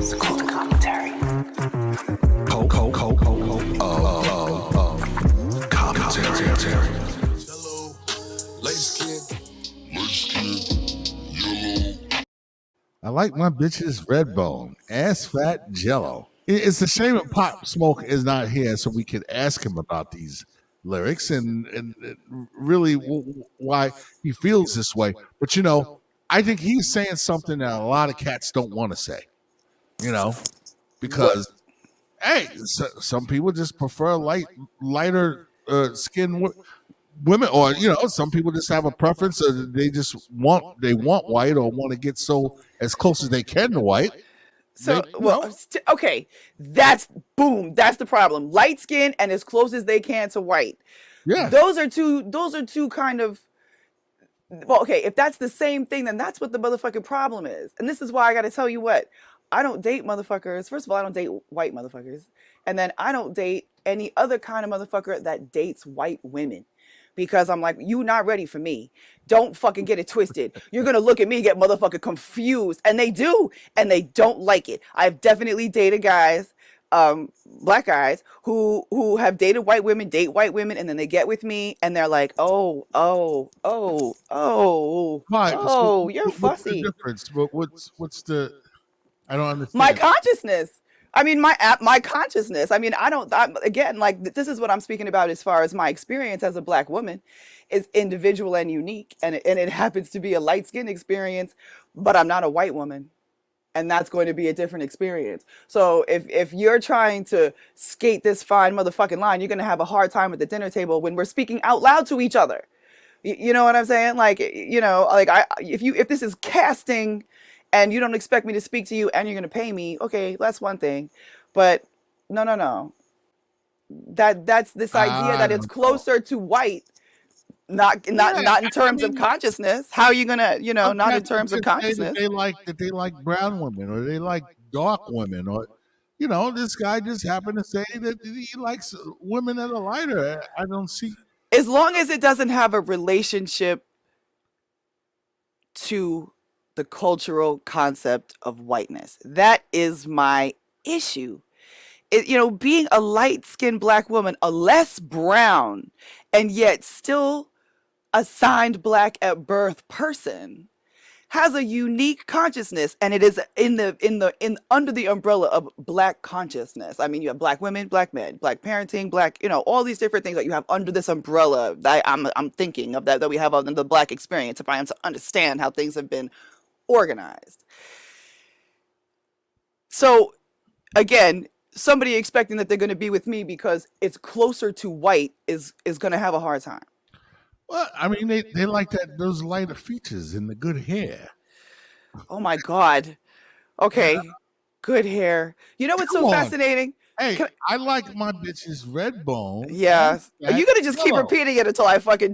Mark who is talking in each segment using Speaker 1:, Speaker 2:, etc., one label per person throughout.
Speaker 1: It's a clothing commentary.
Speaker 2: Commentary.
Speaker 3: Yellow, Lightskin, yellow.
Speaker 2: I like my bitches red bone, ass fat jello. It's a shame that Pop Smoke is not here so we could ask him about these lyrics and really why he feels this way. But, I think he's saying something that a lot of cats don't want to say, because, hey, some people just prefer lighter skin women, or some people just have a preference, or they want white, or want to get as close as they can to white.
Speaker 4: So, okay, that's the problem. Light skin and as close as they can to white.
Speaker 2: Yeah.
Speaker 4: Those are two kind of, well, okay, if that's the same thing, then that's what the motherfucking problem is. And this is why I got to tell you what, I don't date motherfuckers. First of all, I don't date white motherfuckers. And then I don't date any other kind of motherfucker that dates white women. Because I'm like, you not ready for me. Don't fucking get it twisted. You're going to look at me and get motherfucking confused. And they do. And they don't like it. I've definitely dated guys, black guys, who have dated white women, date white women, and then they get with me and they're like, oh, you're fussy.
Speaker 2: What's the difference? What's the, I don't understand.
Speaker 4: My consciousness. I mean, my consciousness. I mean, again, like, this is what I'm speaking about as far as my experience as a black woman is individual and unique. And it happens to be a light skin experience, but I'm not a white woman. And that's going to be a different experience. So if you're trying to skate this fine motherfucking line, you're going to have a hard time at the dinner table when we're speaking out loud to each other. You know what I'm saying? Like, if this is casting and you don't expect me to speak to you and you're going to pay me, okay, that's one thing. But no. That's this idea that it's closer to white, not in terms of consciousness. How are you going to, not in terms of consciousness.
Speaker 2: They like brown women, or they like dark women, or, this guy just happened to say that he likes women that are lighter. I don't see.
Speaker 4: As long as it doesn't have a relationship to the cultural concept of whiteness. That is my issue. Being a light-skinned black woman, a less brown, and yet still assigned black at birth person, has a unique consciousnness, and it is under the umbrella of black consciousness. I mean, you have black women, black men, black parenting, black, all these different things that you have under this umbrella that I'm thinking of that we have under the black experience, if I am to understand how things have been organized. So again, somebody expecting that they're going to be with me because it's closer to white is going to have a hard time.
Speaker 2: Well, I mean, they like those lighter features and the good hair.
Speaker 4: Oh my God. Okay. Yeah. Good hair. You know what's so fascinating?
Speaker 2: Hey, I like my bitches red bone.
Speaker 4: Yeah. Are you going to just keep repeating it until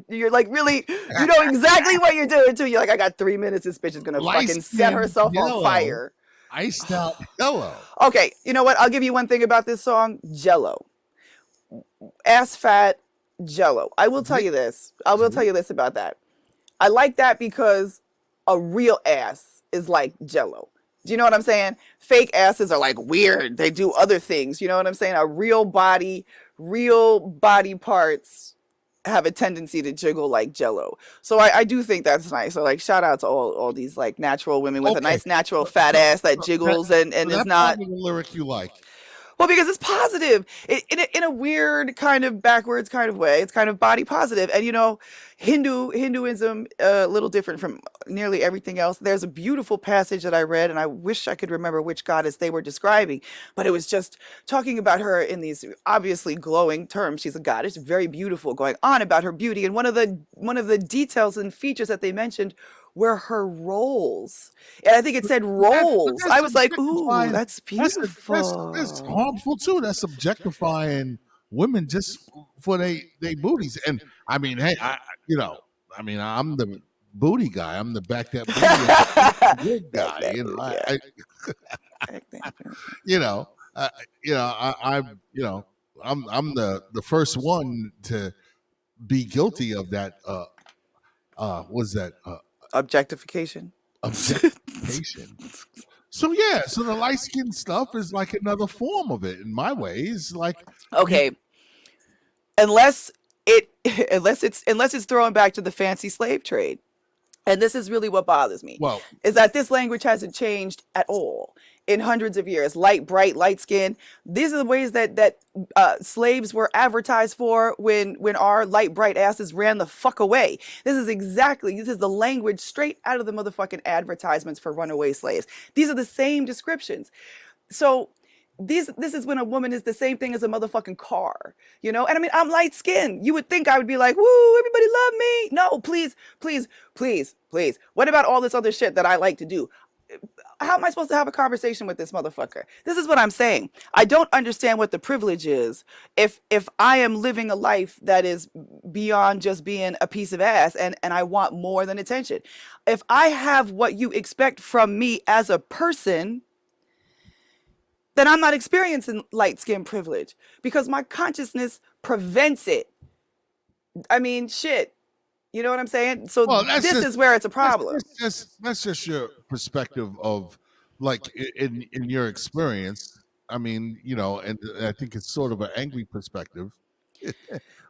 Speaker 4: you're like, really, you know exactly what you're doing too. You're like, I got 3 minutes. This bitch is going to fucking set herself on fire.
Speaker 2: Iced out yellow.
Speaker 4: Okay. You know what? I'll give you one thing about this song. Jello. Ass fat jello. I will tell you this. I will tell you this about that. I like that because a real ass is like jello. Do you know what I'm saying? Fake asses are like weird. They do other things. You know what I'm saying? A real body parts have a tendency to jiggle like jello. So I do think that's nice. So like, shout out to all these like natural women with a nice natural fat ass that jiggles and is not
Speaker 2: the lyric you like.
Speaker 4: Well, because it's positive in a weird kind of backwards kind of way. It's kind of body positive. And, Hinduism, a little different from nearly everything else. There's a beautiful passage that I read, and I wish I could remember which goddess they were describing. But it was just talking about her in these obviously glowing terms. She's a goddess, very beautiful, going on about her beauty. And one of the details and features that they mentioned were her rolls. And I think it said rolls. I was like, ooh, that's beautiful.
Speaker 2: That's harmful too. That's objectifying women just for they booties. And I mean, hey, I'm the booty guy. I'm the back that booty good guy. I'm the first one to be guilty of that. Was that?
Speaker 4: Objectification.
Speaker 2: Objectification. So yeah, so the light skin stuff is like another form of it in my ways. Like you,
Speaker 4: Okay, unless it unless it's throwing back to the fancy slave trade. And this is really what bothers me,
Speaker 2: well,
Speaker 4: is that this language hasn't changed at all in hundreds of years. Light, bright, light skin. These are the ways that slaves were advertised for when our light, bright asses ran the fuck away. This is the language straight out of the motherfucking advertisements for runaway slaves. These are the same descriptions. So this is when a woman is the same thing as a motherfucking car, And I mean, I'm light skinned. You would think I would be like, woo, everybody love me. No, please, please, please, please. What about all this other shit that I like to do? How am I supposed to have a conversation with this motherfucker? This is what I'm saying. I don't understand what the privilege is if I am living a life that is beyond just being a piece of ass and I want more than attention. If I have what you expect from me as a person, then I'm not experiencing light skin privilege because my consciousness prevents it. I mean, shit. You know what I'm saying? So
Speaker 2: well,
Speaker 4: this is where it's a
Speaker 2: that's,
Speaker 4: problem.
Speaker 2: that's just your perspective of like in your experience. I mean, and I think it's sort of an angry perspective.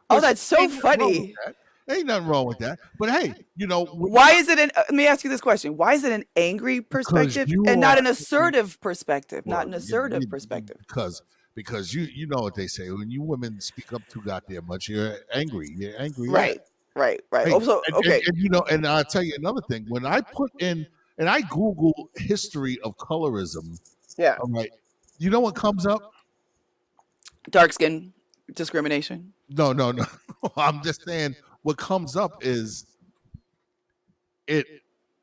Speaker 4: Oh,
Speaker 2: Which
Speaker 4: that's so
Speaker 2: ain't nothing wrong with
Speaker 4: funny.
Speaker 2: that. Ain't nothing wrong with that. But hey,
Speaker 4: Why is it let me ask you this question. Why is it an angry
Speaker 2: because
Speaker 4: perspective
Speaker 2: you
Speaker 4: and not
Speaker 2: are
Speaker 4: an assertive perspective? Not
Speaker 2: well,
Speaker 4: an assertive perspective.
Speaker 2: because you know what they say when you women speak up too goddamn much, you're angry. You're angry. Yeah.
Speaker 4: Right. Right. Right.
Speaker 2: Hey,
Speaker 4: Oh, so okay.
Speaker 2: and I'll tell you another thing. When I put in and I Google history of colorism,
Speaker 4: Yeah.
Speaker 2: I'm like, you know what comes up?
Speaker 4: Dark skin discrimination.
Speaker 2: No, no, no. I'm just saying what comes up is it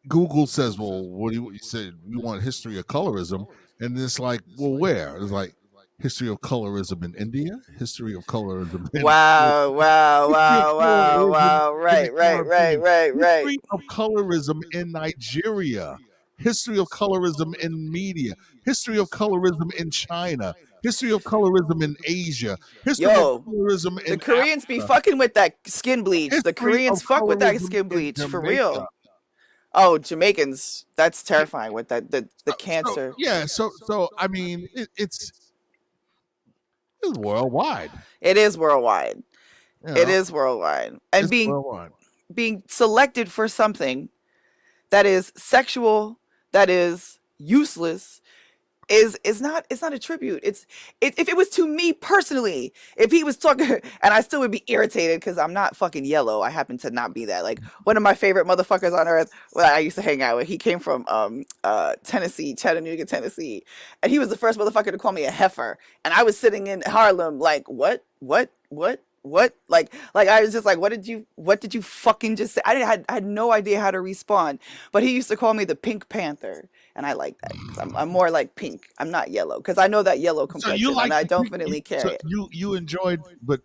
Speaker 2: Google says, well, what do you said we want history of colorism, and it's like, well, where? It's like history of colorism in India, history of colorism in
Speaker 4: Wow, wow,
Speaker 2: history of
Speaker 4: wow, wow,
Speaker 2: colorism
Speaker 4: wow.
Speaker 2: in the
Speaker 4: Right, right, right,
Speaker 2: Caribbean,
Speaker 4: right, right.
Speaker 2: history of colorism in Nigeria, history of colorism in media, history of colorism in China, history of colorism in Asia, history of
Speaker 4: Yo,
Speaker 2: colorism
Speaker 4: the
Speaker 2: in
Speaker 4: Koreans be
Speaker 2: Africa,
Speaker 4: fucking with that skin bleach. The
Speaker 2: history of
Speaker 4: Koreans fuck with that
Speaker 2: colorism
Speaker 4: skin
Speaker 2: in
Speaker 4: bleach for
Speaker 2: Jamaica.
Speaker 4: real. Oh, Jamaicans, that's terrifying with the
Speaker 2: So
Speaker 4: cancer.
Speaker 2: yeah, so I mean, it's worldwide.
Speaker 4: It is worldwide.
Speaker 2: You
Speaker 4: It
Speaker 2: know,
Speaker 4: is worldwide. And
Speaker 2: it's
Speaker 4: being
Speaker 2: worldwide.
Speaker 4: being selected for something that is sexual, that is useless, is not, it's not a tribute. If it was to me personally, if he was talking, and I still would be irritated because I'm not fucking yellow. I happen to not be that. Like one of my favorite motherfuckers on earth, well, I used to hang out with. He came from Tennessee, Chattanooga, Tennessee, and he was the first motherfucker to call me a heifer. And I was sitting in Harlem like, what? Like I was just like, what did you fucking just say? I had no idea how to respond. But he used to call me the Pink Panther, and I like that because I'm more like pink. I'm not yellow because I know that yellow
Speaker 2: So you
Speaker 4: complexion, and
Speaker 2: like
Speaker 4: I
Speaker 2: the pink,
Speaker 4: definitely
Speaker 2: so
Speaker 4: carry it.
Speaker 2: you enjoyed, but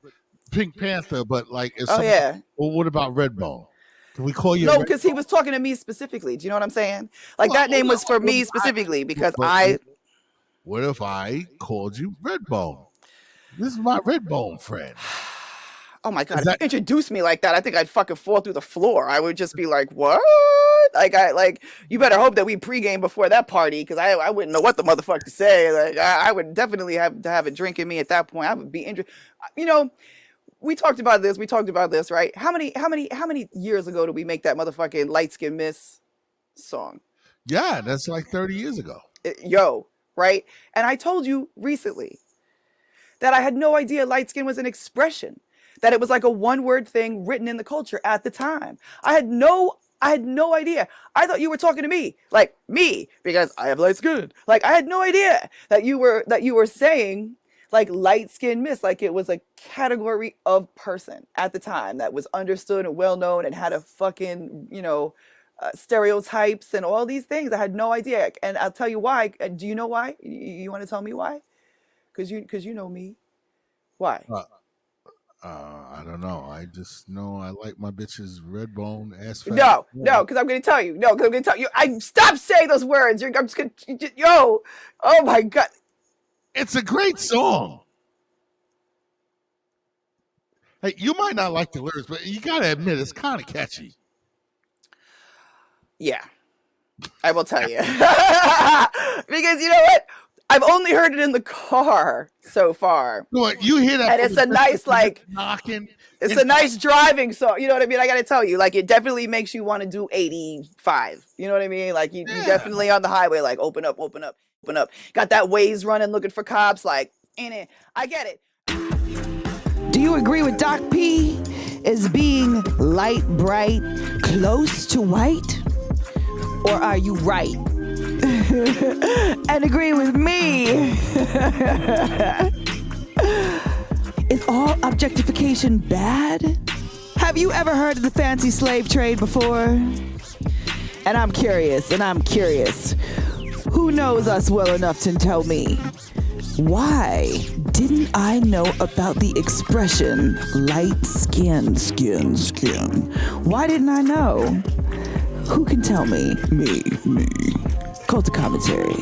Speaker 2: Pink Panther, but like if
Speaker 4: Oh
Speaker 2: somebody,
Speaker 4: yeah.
Speaker 2: well, what about Redbone? Can we call you
Speaker 4: No,
Speaker 2: Red?
Speaker 4: because he was talking to me specifically. Do you know what I'm saying? Like that name was for
Speaker 2: What
Speaker 4: me
Speaker 2: if
Speaker 4: specifically because
Speaker 2: but
Speaker 4: I.
Speaker 2: what if I called you Redbone? This is my Redbone friend.
Speaker 4: Oh my god!
Speaker 2: Is
Speaker 4: If you
Speaker 2: that
Speaker 4: introduced me like that, I think I'd fucking fall through the floor. I would just be like, "What?" Like you better hope that we pregame before that party because I wouldn't know what the motherfucker to say. Like I would definitely have to have a drink in me at that point. I would be interested. You know, we talked about this. We talked about this, right? How many years ago did we make that motherfucking Light Skin Miss song?
Speaker 2: yeah? That's like 30 years ago.
Speaker 4: Yo, right? And I told you recently that I had no idea light skin was an expression, that it was like a one word thing written in the culture at the time. I had no idea. I thought you were talking to me, like me, because I have light skin. Like I had no idea that you were saying like light skin miss, like it was a category of person at the time that was understood and well known and had a fucking, stereotypes and all these things. I had no idea. And I'll tell you why. Do you know why? You want to tell me why? Because you know me. Why?
Speaker 2: Uh, I don't know. I just know I like my bitches Redbone, ass fat.
Speaker 4: No, because I'm going to tell you. No, because I'm going to tell you. I stop saying those words. I'm just going to. Yo, oh my god.
Speaker 2: It's a great song. Hey, you might not like the lyrics, but you gotta admit it's kind of catchy.
Speaker 4: Yeah, I will tell you. Because you know what? I've only heard it in the car so far.
Speaker 2: What you hear that?
Speaker 4: And it's a nice, like,
Speaker 2: knocking.
Speaker 4: It's a nice driving song. You know what I mean? I got to tell you, like, it definitely makes you want to do 85. You know what I mean? Like, you definitely on the highway, like, open up, open up, open up. Got that Waze running, looking for cops, like, ain't it? I get it.
Speaker 1: Do you agree with Doc P as being light, bright, close to white? Or are you right? And agree with me? Is all objectification bad? Have you ever heard of the fancy slave trade before? And I'm curious. Who knows us well enough to tell me? Why didn't I know about the expression light skin? Why didn't I know? Who can tell me? Me. Cult of commentary.